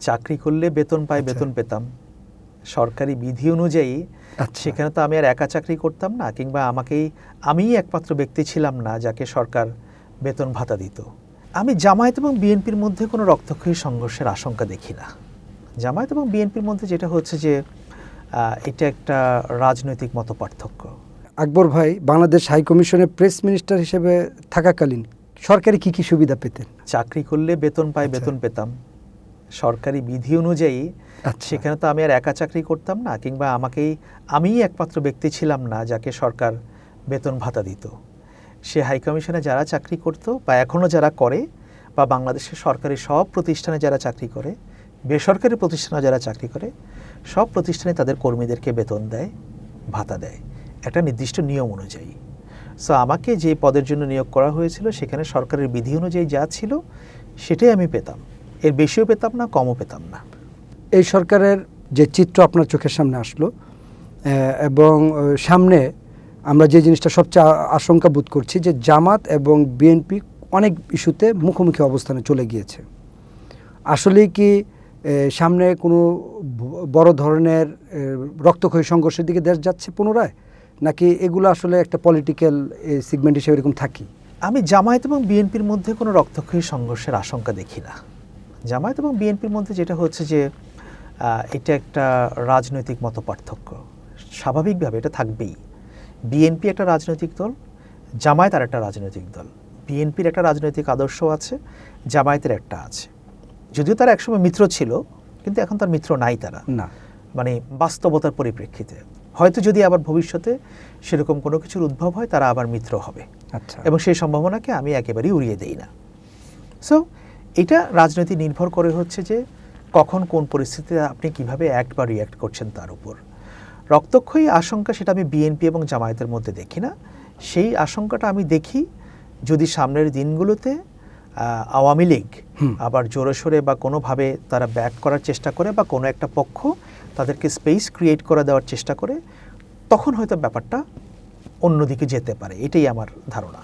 চাকরি করলে বেতন পাই, আচ্ছা। বেতন পেতাম। সরকারি বিধি অনুযায়ী আচ্ছা। সেখানে তো আমি আর একা চাকরি করতাম না, কিংবা আমিই একমাত্র ব্যক্তি ছিলাম না যাকে সরকার বেতন ভাতা দিত। আমি জামায়াত এবং বিএনপির মধ্যে কোনো রক্তক্ষয়ী সংঘর্ষের আশঙ্কা দেখি না। জামায়াত এবং বিএনপির মধ্যে যেটা হচ্ছে যে এটা একটা রাজনৈতিক মতপার্থক্য। আকবর ভাই বাংলাদেশ হাই কমিশনের প্রেস মিনিস্টার হিসেবে থাকাকালীন সরকারি কি কি সুবিধা পেতেন? চাকরি করলে বেতন পাই, আচ্ছা। বেতন পেতাম। সরকারি বিধি অনুযায়ী আচ্ছা। সেখানে তো আমি আর একা চাকরি করতাম না, কিংবা আমিই একমাত্র ব্যক্তি ছিলাম না যাকে সরকার বেতন ভাতা দিত। সে হাই কমিশনে যারা চাকরি করত বা এখনও যারা করে, বা বাংলাদেশের সরকারি সব প্রতিষ্ঠানে যারা চাকরি করে, বেসরকারি প্রতিষ্ঠানে যারা চাকরি করে, সব প্রতিষ্ঠানে তাদের কর্মীদেরকে বেতন দেয়, ভাতা দেয় একটা নির্দিষ্ট নিয়ম অনুযায়ী। সো আমাকে যে পদের জন্য নিয়োগ করা হয়েছিল সেখানে সরকারের বিধি অনুযায়ী যা ছিল সেটাই আমি পেতাম। এর বেশিও পেতাম না, কমও পেতাম না। এই সরকারের যে চিত্র আপনার চোখের সামনে আসলো, এবং সামনে আমরা যে জিনিসটা সবচেয়ে আশঙ্কা বোধ করছি যে জামাত এবং বিএনপি অনেক ইস্যুতে মুখোমুখি অবস্থানে চলে গিয়েছে। আসলেই কি সামনে কোনো বড় ধরনের রক্তক্ষয়ী সংঘর্ষের দিকে দেশ যাচ্ছে পুনরায়, নাকি এগুলো আসলে একটা পলিটিক্যাল সিগমেন্ট হিসেবে এরকম থাকি? আমি জামায়াত এবং বিএনপির মধ্যে কোনো রক্তক্ষয়ী সংঘর্ষের আশঙ্কা দেখি না। জামায়াত এবং বিএনপির মধ্যে যেটা হচ্ছে যে এটা একটা রাজনৈতিক মতপার্থক্য। স্বাভাবিকভাবে এটা থাকবেই। বিএনপি একটা রাজনৈতিক দল, জামায়াত আর একটা রাজনৈতিক দল। বিএনপির একটা রাজনৈতিক আদর্শ আছে, জামায়াতের একটা আছে। যদিও তারা একসময় মিত্র ছিল, কিন্তু এখন তার মিত্র নাই তারা, না, মানে বাস্তবতার পরিপ্রেক্ষিতে। হয়তো যদি আবার ভবিষ্যতে সেরকম কোনো কিছুর উদ্ভব হয়, তারা আবার মিত্র হবে। আচ্ছা। এবং সেই সম্ভাবনাকে আমি একেবারেই উড়িয়ে দেই না। সো এটা রাজনীতি নির্ভর করে হচ্ছে যে কখন কোন পরিস্থিতিতে আপনি কিভাবে অ্যাক্ট বা রিয়্যাক্ট করছেন তার উপর। রক্তক্ষয়ী আশঙ্কা সেটা আমি বিএনপি এবং জামায়াতের মধ্যে দেখি না। সেই আশঙ্কাটা আমি দেখি যদি সামনের দিনগুলোতে আওয়ামী লীগ আবার জোরে সোরে বা কোনোভাবে তারা ব্যাক করার চেষ্টা করে, বা কোনো একটা পক্ষ তাদেরকে স্পেস ক্রিয়েট করে দেওয়ার চেষ্টা করে, তখন হয়তো ব্যাপারটা অন্যদিকে যেতে পারে। এটাই আমার ধারণা।